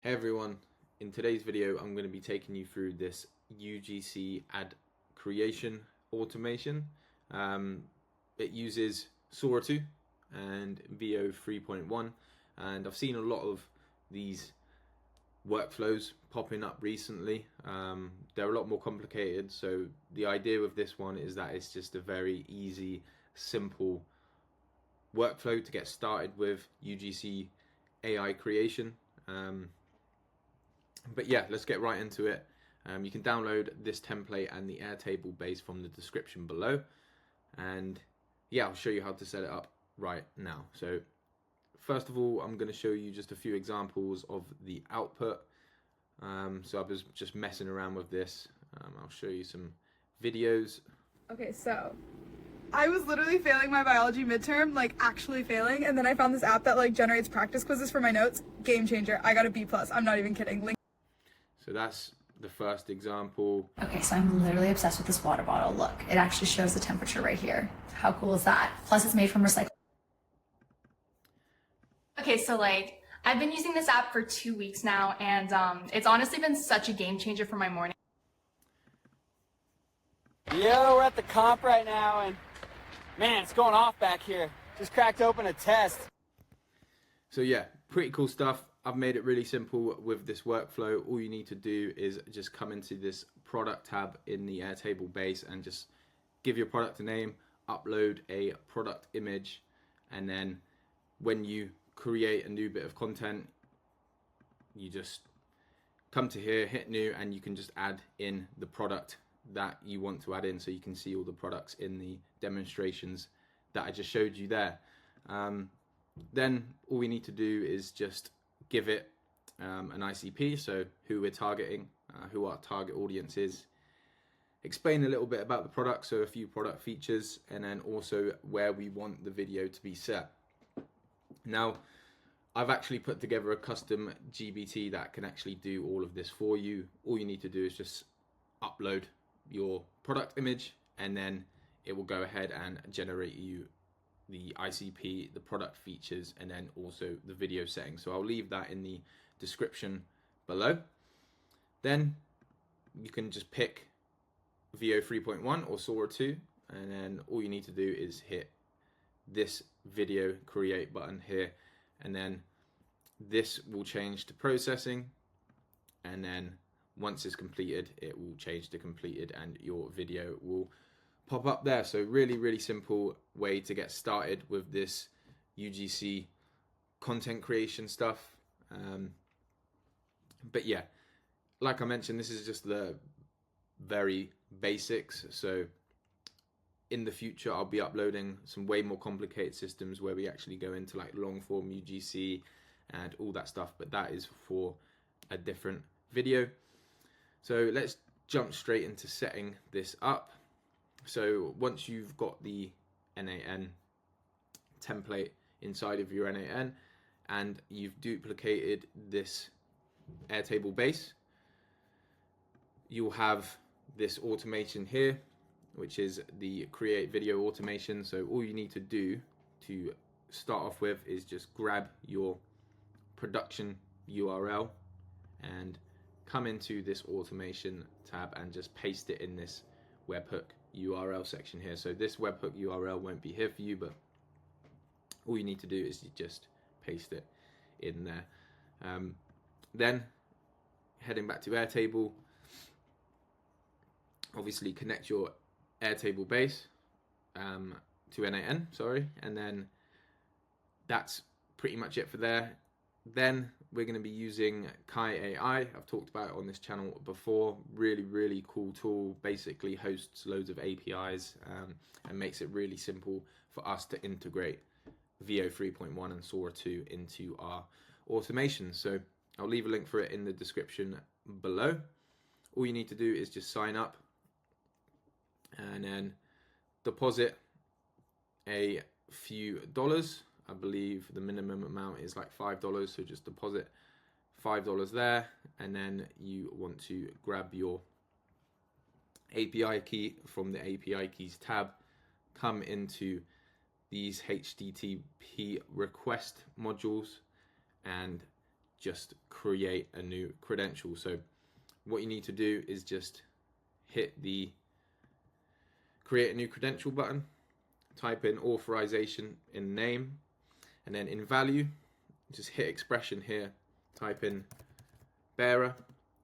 Hey everyone, in today's video I'm going to be taking you through this UGC ad creation automation. It uses Sora 2 and VO 3.1, and I've seen a lot of these workflows popping up recently. They're a lot more complicated, so the idea with this one is that it's just a very easy, simple workflow to get started with UGC AI creation. But yeah, let's get right into it. You can download this template and the Airtable base from the description below. And yeah, I'll show you how to set it up right now. So first of all, I'm going to show you just a few examples of the output. So I was just messing around with this. I'll show you some videos. Okay, so I was literally failing my biology midterm, like actually failing, and then I found this app that like generates practice quizzes for my notes. Game changer. I got a B+. I'm not even kidding. So that's the first example. Okay, so I'm literally obsessed with this water bottle. Look, it actually shows the temperature right here. How cool is that? Plus it's made from recycled. Okay, so like I've been using this app for 2 weeks now, and it's honestly been such a game changer for my morning. Yo, we're at the comp right now, and man, it's going off back here. Just cracked open a test. So yeah, pretty cool stuff. I've made it really simple with this workflow. All you need to do is just come into this product tab in the Airtable base and just give your product a name, upload a product image, and then when you create a new bit of content, you just come to here, hit new, and you can just add in the product that you want to add in, so you can see all the products in the demonstrations that I just showed you there. Then all we need to do is just give it an ICP, so who we're targeting, who our target audience is, explain a little bit about the product, so a few product features, and then also where we want the video to be set. Now, I've actually put together a custom GBT that can actually do all of this for you. All you need to do is just upload your product image, and then it will go ahead and generate you the ICP, the product features, and then also the video settings. So I'll leave that in the description below. Then you can just pick VO 3.1 or Sora 2, and then all you need to do is hit this video create button here, and then this will change to processing, and then once it's completed, it will change to completed and your video will pop up there. So really simple way to get started with this UGC content creation stuff. But yeah, like I mentioned, this is just the very basics. So in the future, I'll be uploading some way more complicated systems where we actually go into like long form UGC and all that stuff, but that is for a different video. So let's jump straight into setting this up. So once you've got the NAN template inside of your NAN and you've duplicated this Airtable base, you'll have this automation here, which is the create video automation. So all you need to do to start off with is just grab your production URL and come into this automation tab and just paste it in this webhook URL section here. So this webhook URL won't be here for you, but all you need to do is you just paste it in there. Then heading back to Airtable, obviously connect your Airtable base to NAN, and then that's pretty much it for there. Then we're going to be using Kie AI. I've talked about it on this channel before. Really cool tool. Basically hosts loads of APIs and makes it really simple for us to integrate VO 3.1 and Sora 2 into our automation. So I'll leave a link for it in the description below. All you need to do is just sign up and then deposit a few dollars. I believe the minimum amount is like $5, so just deposit $5 there, and then you want to grab your API key from the API keys tab, come into these HTTP request modules and just create a new credential. So what you need to do is just hit the create a new credential button, type in authorization in name, and then in value, just hit expression here, type in bearer,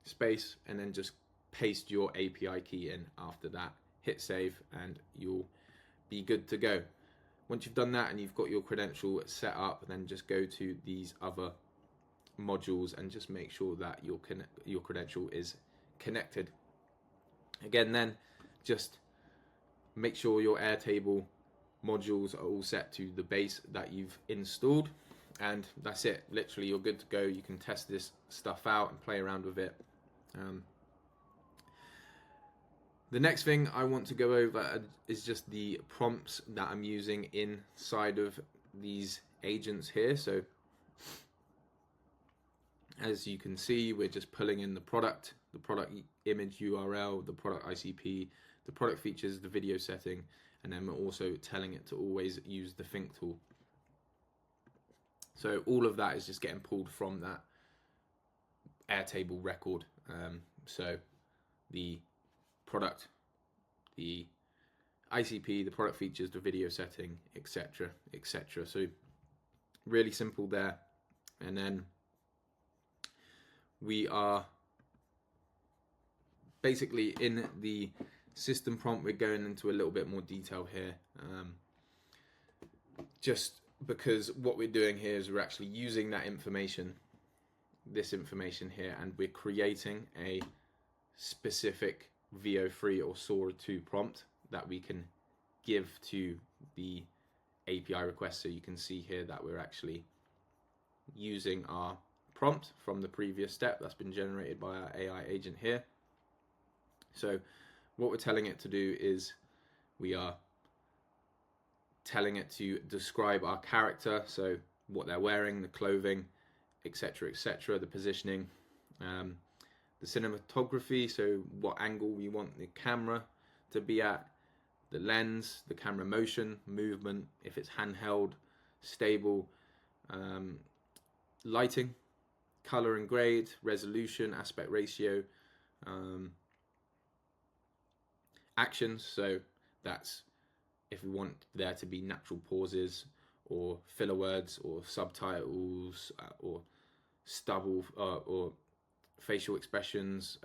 space, and then just paste your API key in after that. Hit save and you'll be good to go. Once you've done that and you've got your credential set up, then just go to these other modules and just make sure that your credential is connected. Again, then just make sure your Airtable modules are all set to the base that you've installed, and that's it. Literally, you're good to go. You can test this stuff out and play around with it. The next thing I want to go over is just the prompts that I'm using inside of these agents here. So as you can see, we're just pulling in the product image URL, the product ICP, the product features, the video setting, and then we're also telling it to always use the think tool. So all of that is just getting pulled from that Airtable record. So the product, the ICP, the product features, the video setting, etc., etc. So really simple there. And then we are basically in the system prompt, we're going into a little bit more detail here, just because what we're doing here is we're actually using that information, this information here, and we're creating a specific VO3 or Sora 2 prompt that we can give to the API request. So you can see here that we're actually using our prompt from the previous step that's been generated by our AI agent here. So what we're telling it to do is we are telling it to describe our character, so what they're wearing, the clothing, etc., etc., the positioning, the cinematography, so what angle we want the camera to be at, the lens, the camera motion, movement, if it's handheld, stable, lighting, color and grade, resolution, aspect ratio, actions, so that's if we want there to be natural pauses or filler words or subtitles or stubble or facial expressions,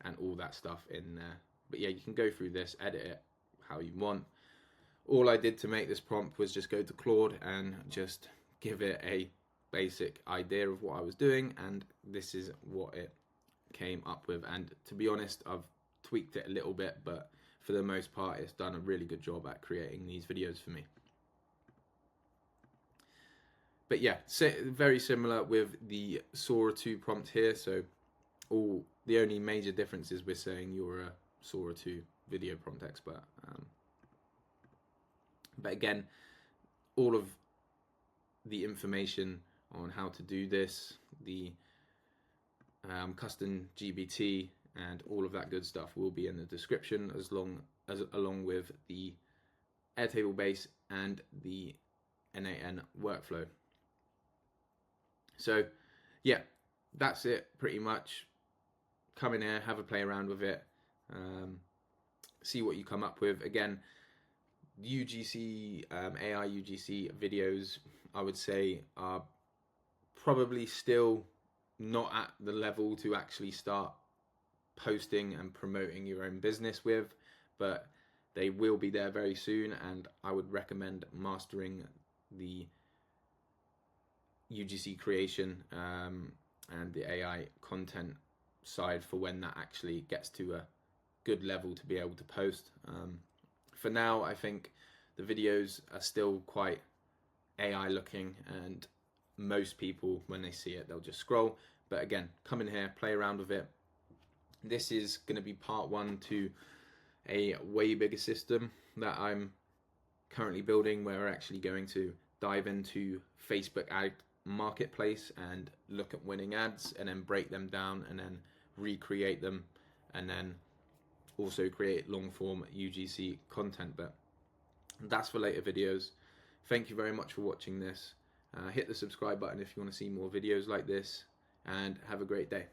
and all that stuff in there. But yeah, you can go through this, edit it how you want. All I did to make this prompt was just go to Claude and just give it a basic idea of what I was doing, and this is what it came up with. And to be honest, I've tweaked it a little bit, but for the most part it's done a really good job at creating these videos for me. But yeah, very similar with the Sora 2 prompt here. So the only major difference is we're saying you're a Sora 2 video prompt expert. But again, all of the information on how to do this, the custom GBT and all of that good stuff will be in the description, along with the Airtable base and the NAN workflow. So yeah, that's it pretty much. Come in here, have a play around with it, see what you come up with. Again, UGC AI UGC videos, I would say, are probably still not at the level to actually start posting and promoting your own business with, but they will be there very soon, and I would recommend mastering the UGC creation and the AI content side for when that actually gets to a good level to be able to post. For now, I think the videos are still quite AI looking, and most people, when they see it, they'll just scroll. But again, come in here, play around with it. This is going to be part one to a way bigger system that I'm currently building, where we're actually going to dive into Facebook ad marketplace and look at winning ads and then break them down and then recreate them, and then also create long form UGC content. But that's for later videos. Thank you very much for watching this, Hit the subscribe button if you want to see more videos like this, and have a great day.